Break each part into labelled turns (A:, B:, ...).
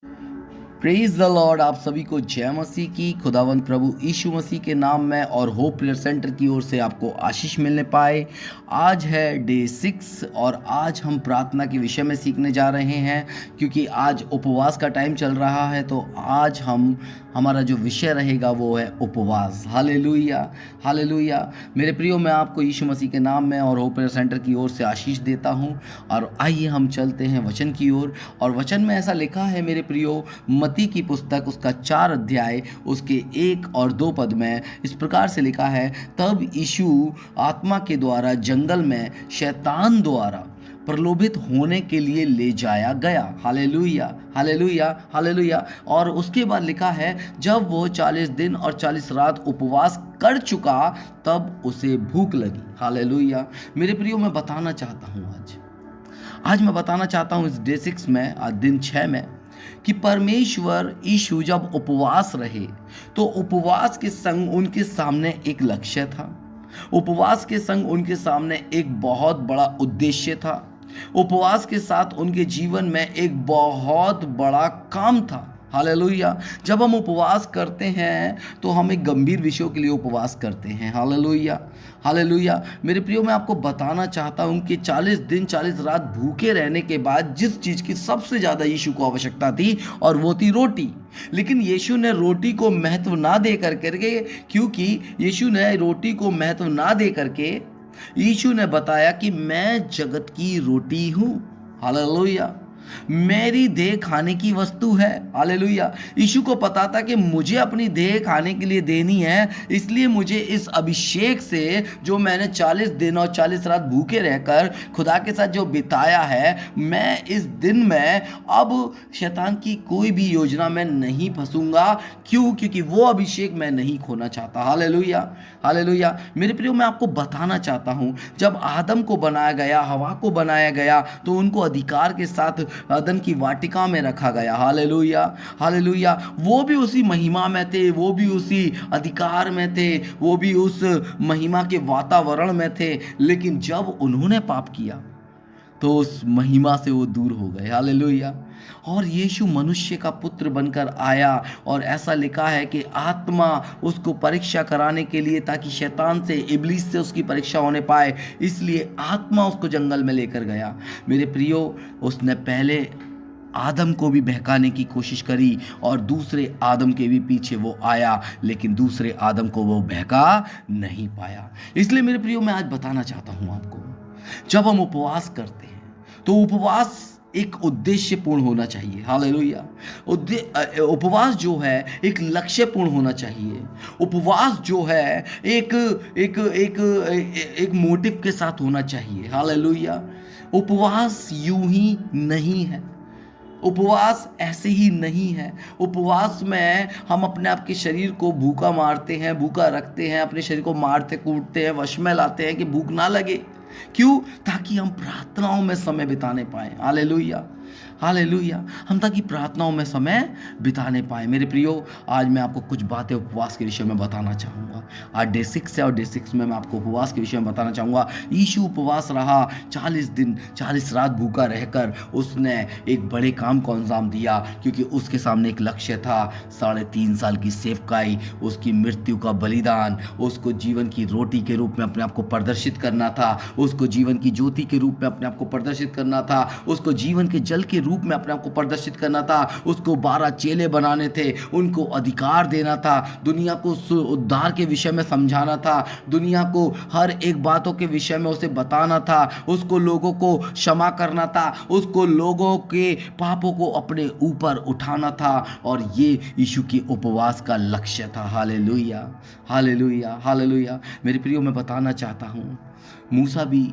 A: Praise the Lord. आप सभी को जय मसीह की। खुदावंद प्रभु यीशु मसीह के नाम में और होप प्रेयर सेंटर की ओर से आपको आशीष मिलने पाए। आज है डे 6 और आज हम प्रार्थना के विषय में सीखने जा रहे हैं, क्योंकि आज उपवास का टाइम चल रहा है। तो आज हमारा जो विषय रहेगा वो है उपवास। Hallelujah, hallelujah. मेरे प्रियो, मैं आपको यीशु मसीह के नाम में और होप प्रेयर सेंटर की ओर से आशीष देता हूँ। और आइए हम चलते हैं वचन की ओर। और वचन में ऐसा लिखा है मेरे प्रियो, मत्ती की पुस्तक उसका 4 अध्याय उसके 1 और 2 पद में इस प्रकार से लिखा है, तब यीशु आत्मा के द्वारा जंगल में शैतान द्वारा प्रलोभित होने के लिए ले जाया गया। Hallelujah, hallelujah, hallelujah. और उसके बाद लिखा है, जब वो 40 दिन और 40 रात उपवास कर चुका तब उसे भूख लगी। हालेलुया। मेरे प्रियो, मैं बताना चाहता हूँ आज मैं बताना चाहता हूँ इस डे 6 में, आज दिन 6 में, कि परमेश्वर यीशु जब उपवास रहे तो उपवास के संग उनके सामने एक लक्ष्य था। उपवास के संग उनके सामने एक बहुत बड़ा उद्देश्य था। उपवास के साथ उनके जीवन में एक बहुत बड़ा काम था। हालेलुया। जब हम उपवास करते हैं तो हम एक गंभीर विषयों के लिए उपवास करते हैं। Hallelujah, hallelujah. मेरे प्रियो, मैं आपको बताना चाहता हूं कि 40 दिन 40 रात भूखे रहने के बाद जिस चीज़ की सबसे ज़्यादा यीशु को आवश्यकता थी, और वो थी रोटी। लेकिन यीशु ने रोटी को महत्व ना दे करके, क्योंकि यीशु ने रोटी को महत्व ना दे करके यीशु ने बताया कि मैं जगत की रोटी हूं। हालेलुया। मेरी देह खाने की वस्तु है। हालेलुया। यीशु को पता था कि मुझे अपनी देह खाने के लिए देनी है, इसलिए मुझे इस अभिषेक से, जो मैंने 40 दिन और 40 रात भूखे रहकर खुदा के साथ जो बिताया है, मैं इस दिन में अब शैतान की कोई भी योजना में नहीं फंसूंगा। क्यों? क्योंकि वो अभिषेक मैं नहीं खोना चाहता। Hallelujah, hallelujah. मेरे प्रियो, मैं आपको बताना चाहता हूं, जब आदम को बनाया गया, हवा को बनाया गया, तो उनको अधिकार के साथ अदन की वाटिका में रखा गया। Hallelujah, hallelujah. वो भी उसी महिमा में थे, वो भी उसी अधिकार में थे, वो भी उस महिमा के वातावरण में थे। लेकिन जब उन्होंने पाप किया तो उस महिमा से वो दूर हो गए। हालेलुया। और यीशु मनुष्य का पुत्र बनकर आया, और ऐसा लिखा है कि आत्मा उसको परीक्षा कराने के लिए, ताकि शैतान से, इब्लीस से उसकी परीक्षा होने पाए, इसलिए आत्मा उसको जंगल में लेकर गया। मेरे प्रियो, उसने पहले आदम को भी बहकाने की कोशिश करी और दूसरे आदम के भी पीछे वो आया, लेकिन दूसरे आदम को वो बहका नहीं पाया। इसलिए मेरे प्रियो, मैं आज बताना चाहता हूं आपको, जब हम उपवास करते हैं तो उपवास एक उद्देश्य पूर्ण होना चाहिए। हालेलुया। उपवास जो है एक लक्ष्य पूर्ण होना चाहिए। उपवास जो है एक एक एक एक मोटिव के साथ होना चाहिए। हालेलुया। उपवास यूं ही नहीं है, उपवास ऐसे ही नहीं है। उपवास में हम अपने आप के शरीर को भूखा मारते हैं, भूखा रखते हैं, अपने शरीर को मारते कूटते हैं, वश में लाते हैं कि भूख ना लगे। क्यों? ताकि हम प्रार्थनाओं में समय बिताने पाए। Hallelujah, hallelujah. हम ताकि प्रार्थनाओं में समय बिताने पाए। मेरे प्रियो, आज मैं आपको कुछ बातें उपवास के विषय में बताना चाहूँगा। आज डे 6 है और डे 6 में मैं आपको उपवास के विषय में बताना चाहूँगा। यीशु उपवास रहा, 40 दिन 40 रात भूखा रहकर उसने एक बड़े काम को अंजाम दिया, क्योंकि उसके सामने एक लक्ष्य था। 3.5 साल की सेवकाई, उसकी मृत्यु का बलिदान, उसको जीवन की रोटी के रूप में अपने आप को प्रदर्शित करना था, उसको जीवन की ज्योति के रूप में अपने आप को प्रदर्शित करना था, उसको जीवन के जल के रूप में अपने आप को प्रदर्शित करना था, उसको 12 चेले बनाने थे, उनको अधिकार देना था, दुनिया को उद्धार के विषय में समझाना था, दुनिया को हर एक बातों के विषय में उसे बताना था, उसको लोगों को क्षमा करना था, उसको लोगों के पापों को अपने ऊपर उठाना था। और ये यीशु के उपवास का लक्ष्य था। Hallelujah, hallelujah, hallelujah. मेरे प्रियो, मैं बताना चाहता हूँ, मूसा भी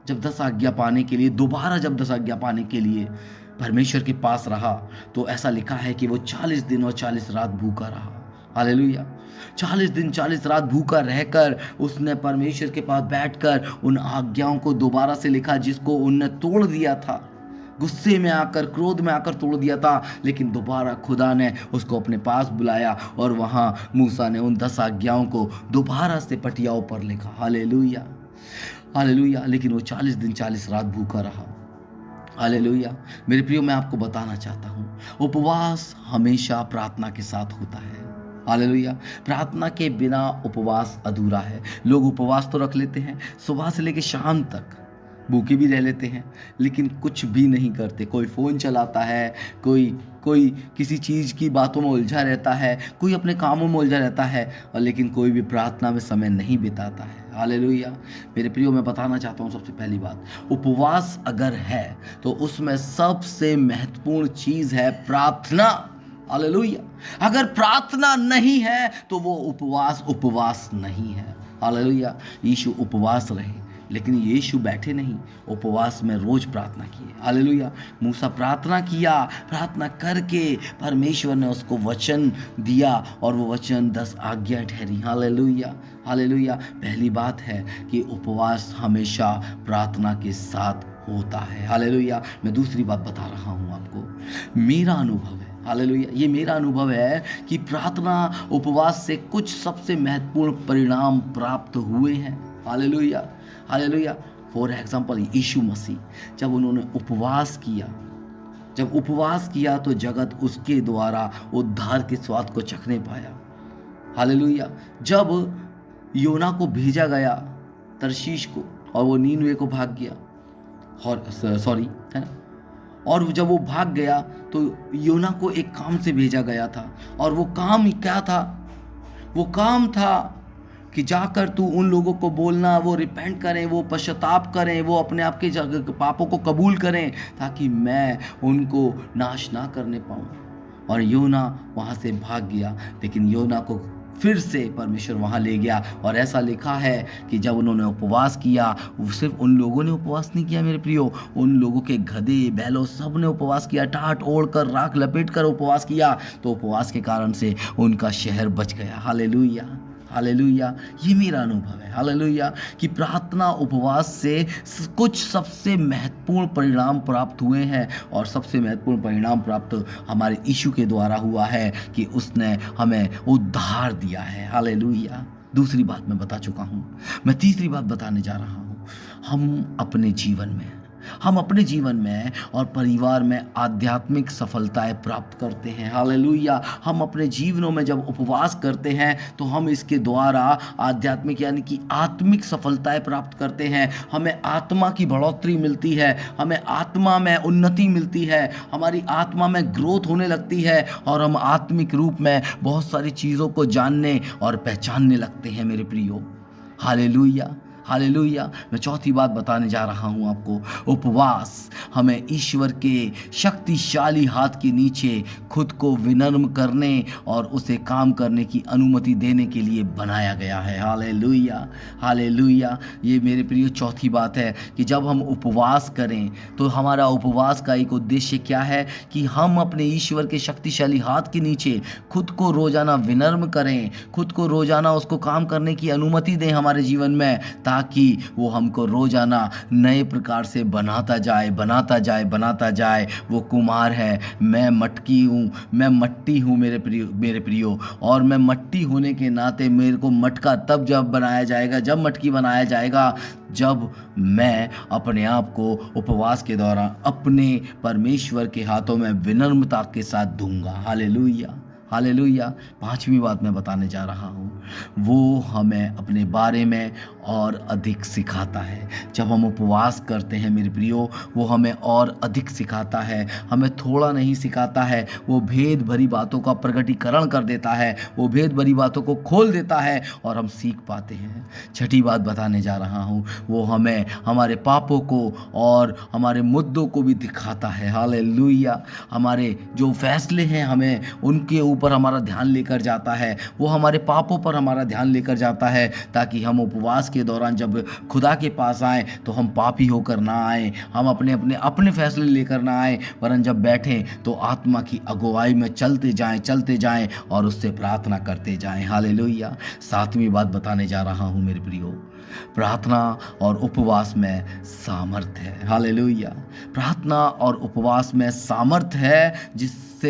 A: जब 10 आज्ञा पाने के लिए, दोबारा जब 10 आज्ञा पाने के लिए परमेश्वर के पास रहा, तो ऐसा लिखा है कि वो 40 दिन और 40 रात भूखा रहा। हालेलुया। 40 दिन 40 रात भूखा रहकर उसने परमेश्वर के पास बैठकर उन आज्ञाओं को दोबारा से लिखा, जिसको उनने तोड़ दिया था, गुस्से में आकर, क्रोध में आकर तोड़ दिया था। लेकिन दोबारा खुदा ने उसको अपने पास बुलाया और वहाँ मूसा ने उन 10 आज्ञाओं को दोबारा से पटियाओं पर लिखा। Hallelujah, hallelujah. लेकिन वो 40 दिन 40 रात भूखा रहा। हालेलुया। मेरे प्रियो, मैं आपको बताना चाहता हूँ, उपवास हमेशा प्रार्थना के साथ होता है। हालेलुया। प्रार्थना के बिना उपवास अधूरा है। लोग उपवास तो रख लेते हैं, सुबह से लेकर शाम तक भूखे भी रह लेते हैं, लेकिन कुछ भी नहीं करते। कोई फ़ोन चलाता है, कोई कोई किसी चीज़ की बातों में उलझा रहता है, कोई अपने कामों में उलझा रहता है, और लेकिन कोई भी प्रार्थना में समय नहीं बिताता है। हालेलुया। मेरे प्रियो, मैं बताना चाहता हूँ सबसे पहली बात, उपवास अगर है तो उसमें सबसे महत्वपूर्ण चीज़ है प्रार्थना। हालेलुया। अगर प्रार्थना नहीं है तो वो उपवास उपवास नहीं है। हालेलुया। यीशु उपवास रहे, लेकिन यीशु बैठे नहीं, उपवास में रोज प्रार्थना किए। हालेलुया। मूसा प्रार्थना किया, प्रार्थना करके परमेश्वर ने उसको वचन दिया, और वो वचन 10 आज्ञा ठहरी। हालेलुया। हालेलुया। पहली बात है कि उपवास हमेशा प्रार्थना के साथ होता है। हालेलुया। मैं दूसरी बात बता रहा हूँ आपको, मेरा अनुभव है। हालेलुया। ये मेरा अनुभव है कि प्रार्थना उपवास से कुछ सबसे महत्वपूर्ण परिणाम प्राप्त हुए हैं। हालेलुया। हालेलुया। फॉर एग्जाम्पल, यीशु मसीह जब उन्होंने उपवास किया तो जगत उसके द्वारा उद्धार के स्वाद को चखने पाया। हालेलुया। जब योना को भेजा गया तरशीश को, और वो नीनवे को भाग गया, और सॉरी, है ना, और जब वो भाग गया तो योना को एक काम से भेजा गया था, और वो काम क्या था? वो काम था कि जाकर तू उन लोगों को बोलना, वो रिपेंट करें, वो पश्चाताप करें, वो अपने आप के पापों को कबूल करें, ताकि मैं उनको नाश ना करने पाऊँ। और योना वहाँ से भाग गया, लेकिन योना को फिर से परमेश्वर वहाँ ले गया। और ऐसा लिखा है कि जब उन्होंने उपवास किया, वो सिर्फ उन लोगों ने उपवास नहीं किया मेरे प्रियो, उन लोगों के गधे बैलों सब ने उपवास किया, टाट ओढ़ कर राख लपेट कर उपवास किया। तो उपवास के कारण से उनका शहर बच गया। हालेलुया। हालेलुया। ये मेरा अनुभव है। हालेलुया। कि प्रार्थना उपवास से कुछ सबसे महत्वपूर्ण परिणाम प्राप्त हुए हैं, और सबसे महत्वपूर्ण परिणाम प्राप्त हमारे यीशु के द्वारा हुआ है कि उसने हमें उद्धार दिया है। हालेलुया। दूसरी बात मैं बता चुका हूँ, मैं तीसरी बात बताने जा रहा हूँ। हम अपने जीवन में और परिवार में आध्यात्मिक सफलताएं प्राप्त करते हैं। हालेलुया। हम अपने जीवनों में जब उपवास करते हैं तो हम इसके द्वारा आध्यात्मिक यानी कि आत्मिक सफलताएं प्राप्त करते हैं। हमें आत्मा की बढ़ोतरी मिलती है, हमें आत्मा में उन्नति मिलती है, हमारी आत्मा में ग्रोथ होने लगती है, और हम आत्मिक रूप में बहुत सारी चीज़ों को जानने और पहचानने लगते हैं मेरे प्रियो। हालेलुया। हालेलुया। मैं चौथी बात बताने जा रहा हूँ आपको, उपवास हमें ईश्वर के शक्तिशाली हाथ के नीचे खुद को विनम्र करने और उसे काम करने की अनुमति देने के लिए बनाया गया है। हालेलुया। हालेलुया। ये मेरे प्रिय चौथी बात है कि जब हम उपवास करें तो हमारा उपवास का एक उद्देश्य क्या है कि हम अपने ईश्वर के शक्तिशाली हाथ के नीचे खुद को रोजाना विनम्र करें, खुद को रोजाना उसको काम करने की अनुमति दें हमारे जीवन में, ताकि वो हमको रोजाना नए प्रकार से बनाता जाए। वो कुम्हार है, मैं मटकी हूँ, मैं मट्टी हूँ मेरे प्रियो, और मैं मट्टी होने के नाते मेरे को मटका तब जब मटकी बनाया जाएगा जब मैं अपने आप को उपवास के दौरान अपने परमेश्वर के हाथों में विनम्रता के साथ दूंगा। हालेलुया। हालेलुया। पांचवी बात मैं बताने जा रहा हूँ, वो हमें अपने बारे में और अधिक सिखाता है। जब हम उपवास करते हैं मेरे प्रियो, वो हमें और अधिक सिखाता है, हमें थोड़ा नहीं सिखाता है, वो भेद भरी बातों का प्रकटीकरण कर देता है, वो भेद भरी बातों को खोल देता है और हम सीख पाते हैं। छठी बात बताने जा रहा हूँ, वो हमें हमारे पापों को और हमारे मुद्दों को भी दिखाता है। हालेलुया। हमारे जो फैसले हैं हमें उनके ऊपर हमारा ध्यान लेकर जाता है, वो हमारे पापों पर हमारा ध्यान लेकर जाता है, ताकि हम उपवास के दौरान जब खुदा के पास आएँ तो हम पापी होकर ना आएँ, हम अपने फैसले लेकर ना आएँ, वरन जब बैठें तो आत्मा की अगुवाई में चलते जाएं और उससे प्रार्थना करते जाएं। हालेलुया। सातवीं बात बताने जा रहा हूँ मेरे प्रियो, प्रार्थना और उपवास में सामर्थ है। हालेलुया। प्रार्थना और उपवास में सामर्थ है जिससे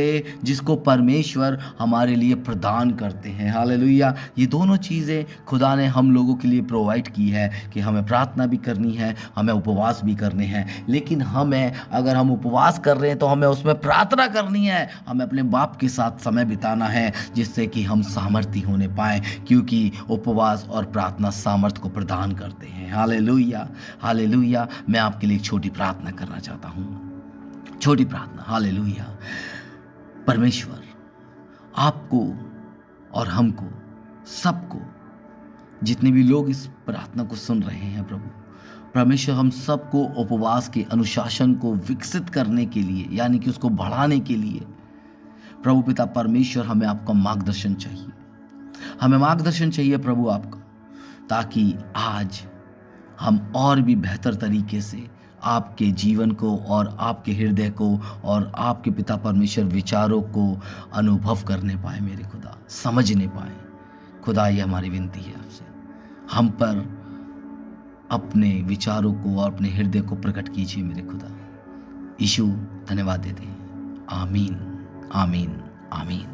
A: जिसको परमेश्वर हमारे लिए प्रदान करते हैं। हालेलुया। ये दोनों चीज़ें खुदा ने हम लोगों के लिए प्रोवाइड की है कि हमें प्रार्थना भी करनी है, हमें उपवास भी करने हैं। लेकिन अगर हम उपवास कर रहे हैं तो हमें उसमें प्रार्थना करनी है, हमें अपने बाप के साथ समय बिताना है, जिससे कि हम सामर्थ्य होने पाए, क्योंकि उपवास और प्रार्थना सामर्थ्य को प्रदान करते हैं। Hallelujah, hallelujah. मैं आपके लिए एक छोटी प्रार्थना करना चाहता हूँ, छोटी प्रार्थना। हालेलुया। परमेश्वर आपको और हमको, सबको, जितने भी लोग इस प्रार्थना को सुन रहे हैं प्रभु, परमेश्वर हम सबको उपवास के अनुशासन को विकसित करने के लिए, यानी कि उसको बढ़ाने के लिए, प्रभु पिता परमेश्वर हमें आपका मार्गदर्शन चाहिए, हमें मार्गदर्शन चाहिए प्रभु आपका, ताकि आज हम और भी बेहतर तरीके से आपके जीवन को और आपके हृदय को और आपके पिता परमेश्वर विचारों को अनुभव करने पाए मेरे खुदा, समझने पाए। खुदा ये हमारी विनती है आपसे, हम पर अपने विचारों को और अपने हृदय को प्रकट कीजिए मेरे खुदा। यीशु धन्यवाद देते हैं। आमीन, आमीन, आमीन।